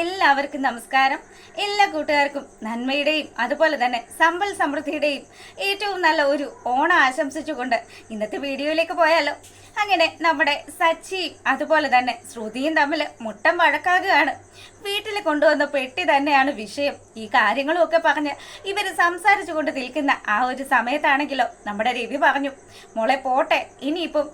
എല്ലാവർക്കും നമസ്കാരം. എല്ലാ കൂട്ടുകാർക്കും നന്മയുടെയും അതുപോലെ തന്നെ സമ്പൽ സമൃദ്ധിയുടെയും ഏറ്റവും നല്ല ഒരു ഓണം ആശംസിച്ചുകൊണ്ട് ഇന്നത്തെ വീഡിയോയിലേക്ക് പോയാലോ. അങ്ങനെ നമ്മുടെ സച്ചിയും അതുപോലെ തന്നെ ശ്രുതിയും തമ്മിൽ മുട്ടം വഴക്കാകുകയാണ്. വീട്ടിൽ കൊണ്ടുവന്ന പെട്ടി തന്നെയാണ് വിഷയം. ഈ കാര്യങ്ങളും ഒക്കെ പറഞ്ഞ് ഇവര് സംസാരിച്ചു കൊണ്ട് നിൽക്കുന്ന ആ ഒരു സമയത്താണെങ്കിലോ നമ്മുടെ രവി പറഞ്ഞു, മോളെ പോട്ടെ, ഇനിയിപ്പം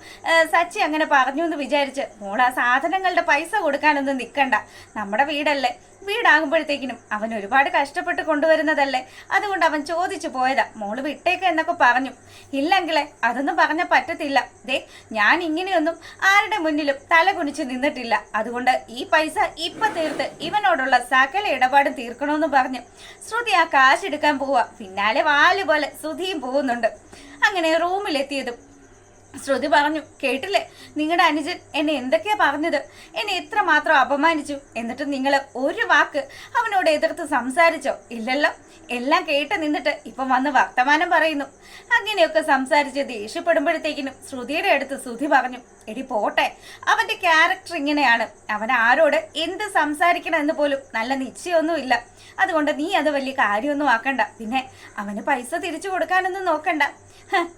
സച്ചി അങ്ങനെ പറഞ്ഞു എന്ന് വിചാരിച്ച് മോൾ ആ സാധനങ്ങളുടെ പൈസ കൊടുക്കാനൊന്നും നിൽക്കണ്ട. നമ്മുടെ വീടല്ലേ, വീടാകുമ്പോഴത്തേക്കിനും അവൻ ഒരുപാട് കഷ്ടപ്പെട്ട് കൊണ്ടുവരുന്നതല്ലേ, അതുകൊണ്ട് അവൻ ചോദിച്ചു പോയതാ, മോള് വിട്ടേക്ക് എന്നൊക്കെ പറഞ്ഞു. ഇല്ലെങ്കിലേ അതൊന്നും പറഞ്ഞ പറ്റത്തില്ല. ദേ, ഞാൻ ഇങ്ങനെയൊന്നും ആരുടെ മുന്നിലും തല കുനിച്ച് നിന്നിട്ടില്ല. അതുകൊണ്ട് ഈ പൈസ ഇപ്പൊ തീർത്ത് ഇവനോടുള്ള സകല ഇടപാടും തീർക്കണമെന്ന് പറഞ്ഞ് ശ്രുതി ആ കാശ് എടുക്കാൻ പോവാ. പിന്നാലെ വാലുപോലെ ശ്രുതിയും പോകുന്നുണ്ട്. അങ്ങനെ റൂമിലെത്തിയതും ശ്രുതി പറഞ്ഞു, കേട്ടില്ലേ, നിങ്ങളുടെ അനുജൻ എന്നെ എന്തൊക്കെയാ പറഞ്ഞത്, എന്നെ എത്രമാത്രം അപമാനിച്ചു, എന്നിട്ട് നിങ്ങൾ ഒരു വാക്ക് അവനോട് എതിർത്ത് സംസാരിച്ചോ? ഇല്ലല്ലോ, എല്ലാം കേട്ട് നിന്നിട്ട് ഇപ്പം വന്ന് വർത്തമാനം പറയുന്നു. അങ്ങനെയൊക്കെ സംസാരിച്ച് ദേഷ്യപ്പെടുമ്പോഴത്തേക്കിനും ശ്രുതിയുടെ അടുത്ത് ശ്രുതി പറഞ്ഞു, എടി പോട്ടെ, അവന്റെ ക്യാരക്ടർ ഇങ്ങനെയാണ്, അവൻ ആരോട് എന്ത് സംസാരിക്കണം എന്ന് പോലും നല്ല നിശ്ചയമൊന്നുമില്ല. അതുകൊണ്ട് നീ അത് വലിയ കാര്യമൊന്നും ആക്കണ്ട. പിന്നെ അവന് പൈസ തിരിച്ചു കൊടുക്കാനൊന്നും നോക്കണ്ട.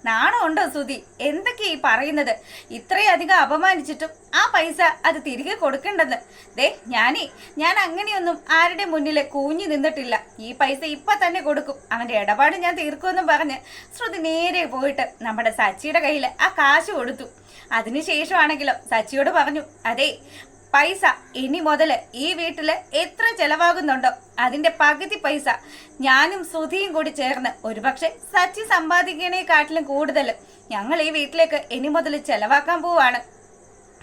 നാണം ഉണ്ടോ ശ്രുതി, എന്തൊക്കെയാ ഈ പറയുന്നത്? ഇത്രയധികം അപമാനിച്ചിട്ടും ആ പൈസ അത് തിരികെ കൊടുക്കണ്ടെന്ന്. ദേ, ഞാൻ അങ്ങനെയൊന്നും ആരുടെ മുന്നിൽ കൂഞ്ഞു നിന്നിട്ടില്ല. ഈ പൈസ ഇപ്പൊ തന്നെ കൊടുക്കും, അവന്റെ ഇടപാട് ഞാൻ തീർക്കുമെന്നും പറഞ്ഞ് ശ്രുതി നേരെ പോയിട്ട് നമ്മുടെ സച്ചിയുടെ കയ്യിൽ ആ കാശ് കൊടുത്തു. അതിനുശേഷമാണെങ്കിലോ സച്ചിയോട് പറഞ്ഞു, അതെ, പൈസ ഇനി മുതൽ ഈ വീട്ടില് എത്ര ചെലവാകുന്നുണ്ടോ അതിന്റെ പകുതി പൈസ ഞാനും ശ്രുതിയും കൂടി ചേർന്ന്, ഒരുപക്ഷെ സച്ചി സമ്പാദിക്കണേക്കാട്ടിലും കൂടുതൽ ഞങ്ങൾ ഈ വീട്ടിലേക്ക് ഇനി മുതൽ ചെലവാക്കാൻ പോവാണ്.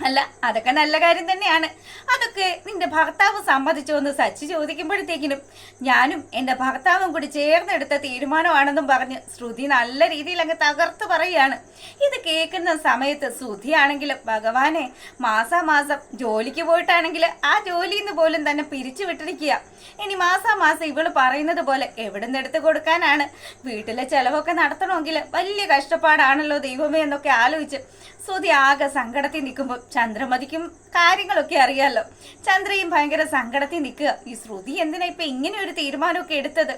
അല്ല, അതൊക്കെ നല്ല കാര്യം തന്നെയാണ്. അതൊക്കെ നിന്റെ ഭർത്താവ് സമ്മതിച്ചോ എന്ന് സച്ചി ചോദിക്കുമ്പോഴത്തേക്കിനും ഞാനും എൻ്റെ ഭർത്താവും കൂടി ചേർന്നെടുത്ത തീരുമാനമാണെന്നും പറഞ്ഞ് ശ്രുതി നല്ല രീതിയിൽ അങ്ങ് തകർത്ത് പറയുകയാണ്. ഇത് കേൾക്കുന്ന സമയത്ത് ശ്രുതിയാണെങ്കിലും, ഭഗവാനെ, മാസാമാസം ജോലിക്ക് പോയിട്ടാണെങ്കിൽ ആ ജോലിയിൽ നിന്ന് പോലും തന്നെ പിരിച്ചു വിട്ടിരിക്കുക. ഇനി മാസാമാസം ഇവള് പറയുന്നത് പോലെ എവിടെ നിന്ന് എടുത്ത് കൊടുക്കാനാണ്? വീട്ടിലെ ചെലവൊക്കെ നടത്തണമെങ്കിൽ വലിയ കഷ്ടപ്പാടാണല്ലോ ദൈവമേ എന്നൊക്കെ ആലോചിച്ച് ശ്രുതി ആകെ സങ്കടത്തിൽ നിൽക്കുമ്പോൾ ചന്ദ്രമതിക്കും കാര്യങ്ങളൊക്കെ അറിയാലോ. ചന്ദ്രയും ഭയങ്കര സങ്കടത്തിൽ നിൽക്കുക. ഈ ശ്രുതി എന്തിനാ ഇപ്പൊ ഇങ്ങനെ ഒരു തീരുമാനമൊക്കെ എടുത്തത്?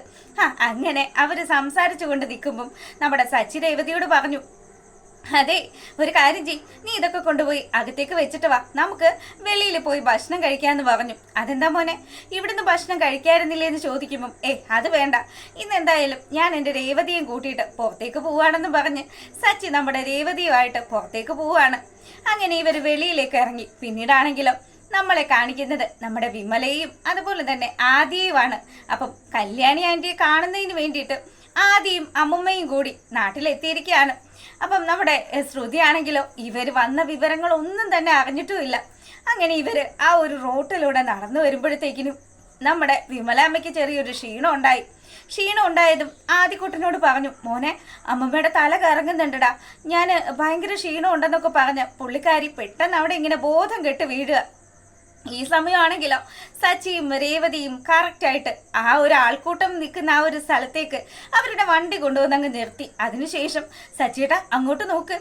അങ്ങനെ അവര് സംസാരിച്ചു കൊണ്ട് നിൽക്കുമ്പം നമ്മുടെ സച്ചി രേവതിയോട് പറഞ്ഞു, അതെ, ഒരു കാര്യം ചെയ്, നീ ഇതൊക്കെ കൊണ്ടുപോയി അകത്തേക്ക് വെച്ചിട്ട് വാ, നമുക്ക് വെളിയിൽ പോയി ഭക്ഷണം കഴിക്കാന്ന് പറഞ്ഞു. അതെന്താ മോനെ, ഇവിടുന്ന് ഭക്ഷണം കഴിക്കാറുന്നില്ലേ എന്ന് ചോദിക്കുമ്പം, അത് വേണ്ട, ഇന്ന് എന്തായാലും ഞാൻ എൻ്റെ രേവതിയും കൂട്ടിയിട്ട് പുറത്തേക്ക് പോവാണെന്നും പറഞ്ഞ് സച്ചി നമ്മുടെ രേവതിയുമായിട്ട് പുറത്തേക്ക് പോവാണ്. അങ്ങനെ ഇവർ വെളിയിലേക്ക് ഇറങ്ങി. പിന്നീടാണെങ്കിലോ നമ്മളെ കാണിക്കുന്നത് നമ്മുടെ വിമലയും അതുപോലെ തന്നെ ആദിയുമാണ്. അപ്പം കല്യാണി ആന്റിയെ കാണുന്നതിന് വേണ്ടിയിട്ട് ആദിയും അമ്മുമ്മയും കൂടി നാട്ടിലെത്തിയിരിക്കുകയാണ്. അപ്പം നമ്മുടെ ശ്രുതിയാണെങ്കിലോ ഇവർ വന്ന വിവരങ്ങളൊന്നും തന്നെ അറിഞ്ഞിട്ടുമില്ല. അങ്ങനെ ഇവർ ആ ഒരു റോട്ടിലൂടെ നടന്നു വരുമ്പോഴത്തേക്കിനും നമ്മുടെ വിമലാമ്മയ്ക്ക് ചെറിയൊരു ക്ഷീണം ഉണ്ടായതും ആദിക്കുട്ടനോട് പറഞ്ഞു, മോനെ, അമ്മമ്മയുടെ തല കറങ്ങുന്നുണ്ടടാ, ഞാൻ ഭയങ്കര ക്ഷീണം ഉണ്ടെന്നൊക്കെ പറഞ്ഞ് പുള്ളിക്കാരി പെട്ടെന്ന് അവിടെ ഇങ്ങനെ ബോധം കെട്ട് വീഴുക. ഈ സമയമാണെങ്കിലോ സച്ചിയും രേവതിയും കറക്റ്റായിട്ട് ആ ഒരു ആൾക്കൂട്ടം നിൽക്കുന്ന ആ ഒരു സ്ഥലത്തേക്ക് അവരുടെ വണ്ടി കൊണ്ടുവന്നങ്ങ് നിർത്തി. അതിനുശേഷം സച്ചിയേട്ടാ, അങ്ങോട്ട് നോക്ക്,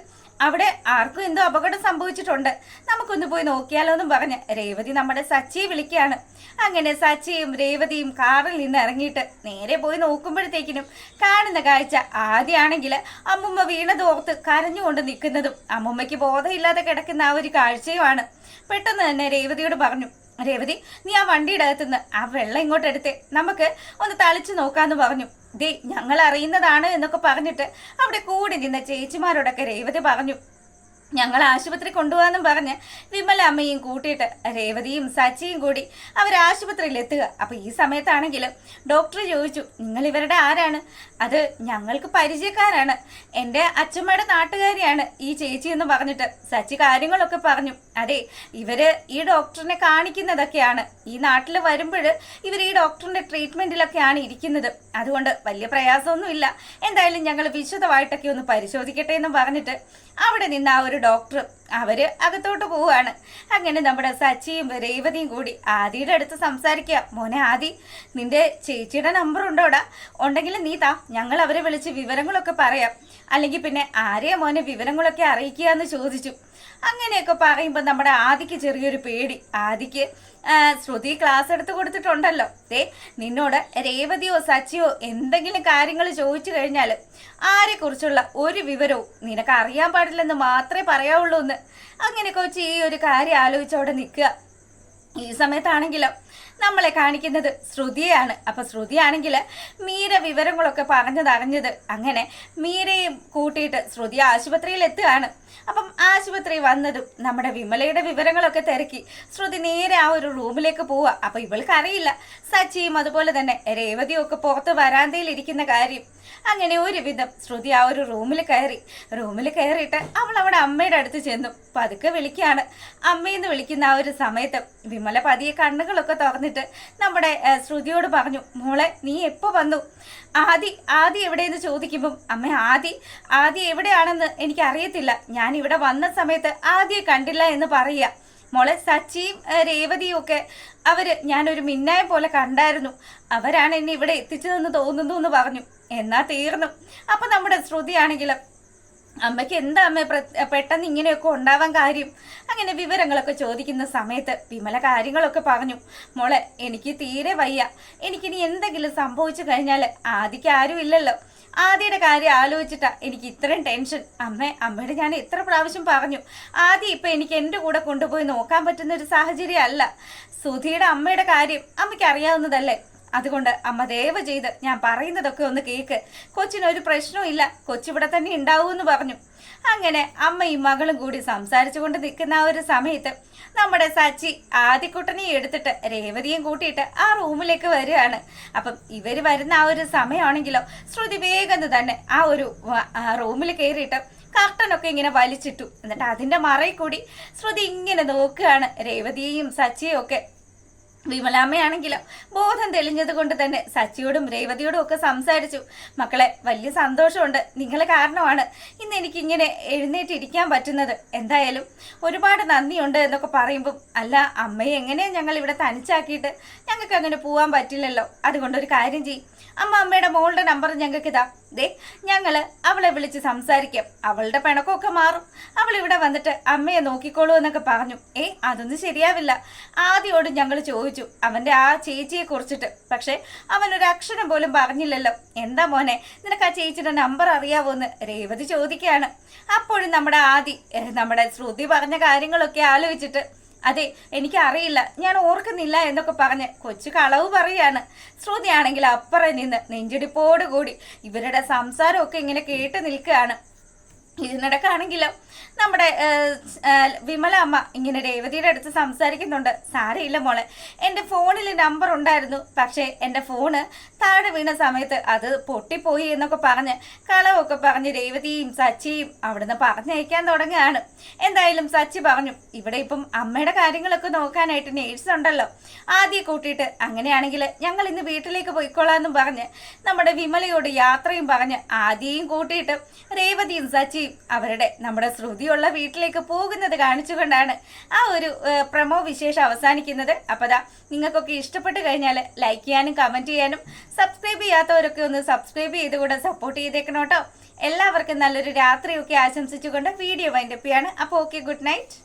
അവിടെ ആർക്കും എന്തോ അപകടം സംഭവിച്ചിട്ടുണ്ട്, നമുക്കൊന്ന് പോയി നോക്കിയാലോ എന്നും പറഞ്ഞ് രേവതി നമ്മുടെ സച്ചിയെ വിളിക്കുകയാണ്. അങ്ങനെ സച്ചിയും രേവതിയും കാറിൽ നിന്ന് ഇറങ്ങിയിട്ട് നേരെ പോയി നോക്കുമ്പോഴത്തേക്കിനും കാണുന്ന കാഴ്ച ആദ്യമാണെങ്കിൽ അമ്മുമ്മ വീണതോർത്ത് കരഞ്ഞുകൊണ്ട് നിൽക്കുന്നതും അമ്മുമ്മയ്ക്ക് ബോധമില്ലാതെ കിടക്കുന്ന ആ ഒരു കാഴ്ചയുമാണ്. പെട്ടെന്ന് തന്നെ രേവതിയോട് പറഞ്ഞു, രേവതി, നീ ആ വണ്ടിയുടെ അകത്തുനിന്ന് ആ വെള്ളം ഇങ്ങോട്ട് എടുത്ത് നമുക്ക് ഒന്ന് തളിച്ചു നോക്കാന്ന് പറഞ്ഞു. ദേ, ഞങ്ങൾ അറിയുന്നതാണ് എന്നൊക്കെ പറഞ്ഞിട്ട് അവിടെ കൂടി നിന്ന ചേച്ചിമാരോടൊക്കെ രേവതി പറഞ്ഞു. ഞങ്ങൾ ആശുപത്രി കൊണ്ടുപോകാന്നും പറഞ്ഞ് വിമല അമ്മയും കൂട്ടിയിട്ട് രേവതിയും സച്ചിയും കൂടി അവർ ആശുപത്രിയിൽ എത്തുക. അപ്പൊ ഈ സമയത്താണെങ്കിലും ഡോക്ടർ ചോദിച്ചു, നിങ്ങൾ ഇവരുടെ ആരാണ്? അത് ഞങ്ങൾക്ക് പരിചയക്കാരാണ്, എൻ്റെ അച്ഛമ്മയുടെ നാട്ടുകാരിയാണ് ഈ ചേച്ചി എന്ന് പറഞ്ഞിട്ട് സച്ചി കാര്യങ്ങളൊക്കെ പറഞ്ഞു. അതെ, ഇവര് ഈ ഡോക്ടറിനെ കാണിക്കുന്നതൊക്കെയാണ്, ഈ നാട്ടിൽ വരുമ്പോൾ ഇവർ ഈ ഡോക്ടറിന്റെ ട്രീറ്റ്മെന്റിലൊക്കെയാണ് ഇരിക്കുന്നത്, അതുകൊണ്ട് വലിയ പ്രയാസമൊന്നുമില്ല, എന്തായാലും ഞങ്ങൾ വിശദമായിട്ടൊക്കെ ഒന്ന് പരിശോധിക്കട്ടെ എന്നും പറഞ്ഞിട്ട് അവിടെ നിന്ന് ആ ഒരു ഡോക്ടറും അവര് അകത്തോട്ട് പോവുകയാണ്. അങ്ങനെ നമ്മുടെ സച്ചിയും രേവതിയും കൂടി ആദിയുടെ അടുത്ത് സംസാരിക്കുക. മോനെ ആദി, നിന്റെ ചേച്ചിയുടെ നമ്പർ ഉണ്ടോടാ? ഉണ്ടെങ്കിൽ നീ താ, ഞങ്ങൾ അവരെ വിളിച്ച് വിവരങ്ങളൊക്കെ പറയാം. അല്ലെങ്കിൽ പിന്നെ ആരെയാ മോനെ വിവരങ്ങളൊക്കെ അറിയിക്കുക എന്ന് ചോദിച്ചു. അങ്ങനെയൊക്കെ പറയുമ്പോൾ നമ്മുടെ ആദിക്ക് ചെറിയൊരു പേടി. ആദിക്ക് ശ്രുതി ക്ലാസ് എടുത്ത് കൊടുത്തിട്ടുണ്ടല്ലോ, നിന്നോട് രേവതിയോ സച്ചിയോ എന്തെങ്കിലും കാര്യങ്ങൾ ചോദിച്ചു കഴിഞ്ഞാൽ ആരെക്കുറിച്ചുള്ള ഒരു വിവരവും നിനക്ക് അറിയാൻ പാടില്ലെന്ന് മാത്രമേ പറയാവുള്ളൂ എന്ന്. അങ്ങനെ കൊച്ചി ഈ ഒരു കാര്യം ആലോചിച്ചവിടെ നിൽക്കുക. ഈ സമയത്താണെങ്കിലോ നമ്മളെ കാണിക്കുന്നത് ശ്രുതിയാണ്. അപ്പൊ ശ്രുതിയാണെങ്കിൽ മീര വിവരങ്ങളൊക്കെ പറഞ്ഞതറിഞ്ഞത്. അങ്ങനെ മീരയും കൂട്ടിയിട്ട് ശ്രുതി ആശുപത്രിയിൽ എത്തുകയാണ്. അപ്പം ആശുപത്രി വന്നതും നമ്മുടെ വിമലയുടെ വിവരങ്ങളൊക്കെ തിരക്കി ശ്രുതി നേരെ ആ ഒരു റൂമിലേക്ക് പോവുക. അപ്പൊ ഇവൾക്ക് അറിയില്ല സച്ചിയും അതുപോലെ തന്നെ രേവതിയും ഒക്കെ പുറത്ത് വരാന്തയിൽ ഇരിക്കുന്ന കാര്യം. അങ്ങനെ ഒരുവിധം ശ്രുതി ആ ഒരു റൂമിൽ കയറിയിട്ട് അവൾ അവിടെ അമ്മയുടെ അടുത്ത് ചെന്നു. പതുക്കെ വിളിക്കുകയാണ്. അമ്മയെന്ന് വിളിക്കുന്ന ആ ഒരു സമയത്ത് വിമല പതിയെ കണ്ണുകളൊക്കെ തുറന്നിട്ട് നമ്മുടെ ശ്രുതിയോട് പറഞ്ഞു, മോളെ നീ എപ്പോ വന്നു? ആദി എവിടെയെന്ന് ചോദിക്കുമ്പം അമ്മ ആദി എവിടെയാണെന്ന് എനിക്കറിയത്തില്ല, ഞാൻ ഇവിടെ വന്ന സമയത്ത് ആദിയെ കണ്ടില്ല എന്ന് പറയുക. മോളെ സച്ചിയും രേവതിയും ഒക്കെ ഞാനൊരു മിന്നായം പോലെ കണ്ടായിരുന്നു, അവരാണ് എന്നെ ഇവിടെ എത്തിച്ചതെന്ന് തോന്നുന്നു എന്ന് പറഞ്ഞു. എന്നാ തീർന്നു. അപ്പൊ നമ്മുടെ ശ്രുതിയാണെങ്കിലും അമ്മയ്ക്ക് എന്താ അമ്മ പെട്ടെന്ന് ഇങ്ങനെയൊക്കെ ഉണ്ടാവാൻ കാര്യം? അങ്ങനെ വിവരങ്ങളൊക്കെ ചോദിക്കുന്ന സമയത്ത് വിമല കാര്യങ്ങളൊക്കെ പറഞ്ഞു. മോളെ എനിക്ക് തീരെ വയ്യ, എനിക്കിനി എന്തെങ്കിലും സംഭവിച്ചു കഴിഞ്ഞാൽ ആദിക്ക് ആരും ഇല്ലല്ലോ. ആദിയുടെ കാര്യം ആലോചിച്ചിട്ടാ എനിക്ക് ഇത്രയും ടെൻഷൻ. അമ്മയോട് ഞാൻ എത്ര പ്രാവശ്യം പറഞ്ഞു, ആദ്യം ഇപ്പൊ എനിക്ക് എൻ്റെ കൂടെ കൊണ്ടുപോയി നോക്കാൻ പറ്റുന്ന ഒരു സാഹചര്യം അല്ല. സുധിയുടെ അമ്മയുടെ കാര്യം അമ്മയ്ക്ക് അറിയാവുന്നതല്ലേ. അതുകൊണ്ട് അമ്മ ദയവ് ചെയ്ത് ഞാൻ പറയുന്നതൊക്കെ ഒന്ന് കേക്ക്. കൊച്ചിനൊരു പ്രശ്നവും ഇല്ല, കൊച്ചിവിടെ തന്നെ ഉണ്ടാവൂന്ന് പറഞ്ഞു. അങ്ങനെ അമ്മയും മകളും കൂടി സംസാരിച്ചു കൊണ്ട് നിൽക്കുന്ന ആ ഒരു സമയത്ത് നമ്മുടെ സച്ചി ആദിക്കുട്ടനെ എടുത്തിട്ട് രേവതിയും കൂട്ടിയിട്ട് ആ റൂമിലേക്ക് വരികയാണ്. അപ്പം ഇവർ വരുന്ന ആ ഒരു സമയമാണെങ്കിലോ ശ്രുതി വേഗം തന്നെ ആ ഒരു റൂമിൽ കയറിയിട്ട് കർട്ടനൊക്കെ ഇങ്ങനെ വലിച്ചിട്ടു. എന്നിട്ട് അതിന്റെ മറയിൽ കൂടി ശ്രുതി ഇങ്ങനെ നോക്കുകയാണ് രേവതിയെയും സച്ചിയും ഒക്കെ. വിമലാമ്മയാണെങ്കിലും ബോധം തെളിഞ്ഞത് കൊണ്ട് തന്നെ സച്ചിയോടും രേവതിയോടും ഒക്കെ സംസാരിച്ചു. മക്കളെ, വലിയ സന്തോഷമുണ്ട്, നിങ്ങൾ കാരണമാണ് ഇന്ന് എനിക്കിങ്ങനെ എഴുന്നേറ്റിരിക്കാൻ പറ്റുന്നത്. എന്തായാലും ഒരുപാട് നന്ദിയുണ്ട് എന്നൊക്കെ പറയുമ്പം, അല്ല അമ്മയെ എങ്ങനെയാണ് ഞങ്ങൾ ഇവിടെ തനിച്ചാക്കിയിട്ട് ഞങ്ങൾക്ക് അങ്ങനെ പോവാൻ പറ്റില്ലല്ലോ. അതുകൊണ്ടൊരു കാര്യം ചെയ്യും, അമ്മയുടെ മോളുടെ നമ്പർ ഞങ്ങൾക്ക് ഇതാ, ഞങ്ങള് അവളെ വിളിച്ച് സംസാരിക്കാം, അവളുടെ പിണക്കമൊക്കെ മാറും, അവൾ ഇവിടെ വന്നിട്ട് അമ്മയെ നോക്കിക്കോളൂ എന്നൊക്കെ പറഞ്ഞു. അതൊന്നും ശരിയാവില്ല. ആദ്യോട് ഞങ്ങൾ ചോദിച്ചു അവന്റെ ആ ചേച്ചിയെ കുറിച്ചിട്ട്, പക്ഷെ അവനൊരു അക്ഷരം പോലും പറഞ്ഞില്ലല്ലോ. എന്താ മോനെ, നിനക്ക് ആ ചേച്ചിയുടെ നമ്പർ അറിയാവോന്ന് രേവതി ചോദിക്കുകയാണ്. അപ്പോഴും നമ്മുടെ ശ്രുതി പറഞ്ഞ കാര്യങ്ങളൊക്കെ ആലോചിച്ചിട്ട്, അതെ എനിക്കറിയില്ല, ഞാൻ ഓർക്കുന്നില്ല എന്നൊക്കെ പറഞ്ഞ് കൊച്ചു കളവ് പറയാണ്. ശ്രുതിയാണെങ്കിൽ അപ്പുറം നിന്ന് നെഞ്ചിടിപ്പോടുകൂടി ഇവരുടെ സംസാരമൊക്കെ ഇങ്ങനെ കേട്ട് നിൽക്കുകയാണ്. ഇതിനിടക്കാണെങ്കിലോ നമ്മുടെ വിമല അമ്മ ഇങ്ങനെ രേവതിയുടെ അടുത്ത് സംസാരിക്കുന്നുണ്ട്. സാരയില്ല മോളെ, എൻ്റെ ഫോണിൽ നമ്പർ ഉണ്ടായിരുന്നു, പക്ഷേ എൻ്റെ ഫോണ് താഴെ വീണ സമയത്ത് അത് പൊട്ടിപ്പോയി എന്നൊക്കെ പറഞ്ഞ് കളവൊക്കെ പറഞ്ഞ് രേവതിയും സച്ചിയും അവിടുന്ന് പറഞ്ഞയക്കാൻ തുടങ്ങുകയാണ്. എന്തായാലും സച്ചി പറഞ്ഞു, ഇവിടെ ഇപ്പം അമ്മയുടെ കാര്യങ്ങളൊക്കെ നോക്കാനായിട്ട് നേഴ്സ് ഉണ്ടല്ലോ, ആദ്യം കൂട്ടിയിട്ട് അങ്ങനെയാണെങ്കിൽ ഞങ്ങൾ ഇന്ന് വീട്ടിലേക്ക് പോയിക്കൊള്ളാമെന്നും പറഞ്ഞ് നമ്മുടെ വിമലയോട് യാത്രയും പറഞ്ഞ് ആദ്യയും കൂട്ടിയിട്ട് രേവതിയും സച്ചിയും നമ്മുടെ ശ്രുതിയുള്ള വീട്ടിലേക്ക് പോകുന്നത് കാണിച്ചുകൊണ്ടാണ് ആ ഒരു പ്രമോ വിശേഷം അവസാനിക്കുന്നത്. അപ്പോൾ നിങ്ങൾക്കൊക്കെ ഇഷ്ടപ്പെട്ട് കഴിഞ്ഞാൽ ലൈക്ക് ചെയ്യാനും കമന്റ് ചെയ്യാനും സബ്സ്ക്രൈബ് ചെയ്യാത്തവരൊക്കെ ഒന്ന് സബ്സ്ക്രൈബ് ചെയ്തുകൊണ്ട് സപ്പോർട്ട് ചെയ്തേക്കണം കേട്ടോ. എല്ലാവർക്കും നല്ലൊരു രാത്രിയൊക്കെ ആശംസിച്ചുകൊണ്ട് വീഡിയോ വൈൻഡപ്പ് ചെയ്യാണ്. അപ്പോൾ ഓക്കെ, ഗുഡ് നൈറ്റ്.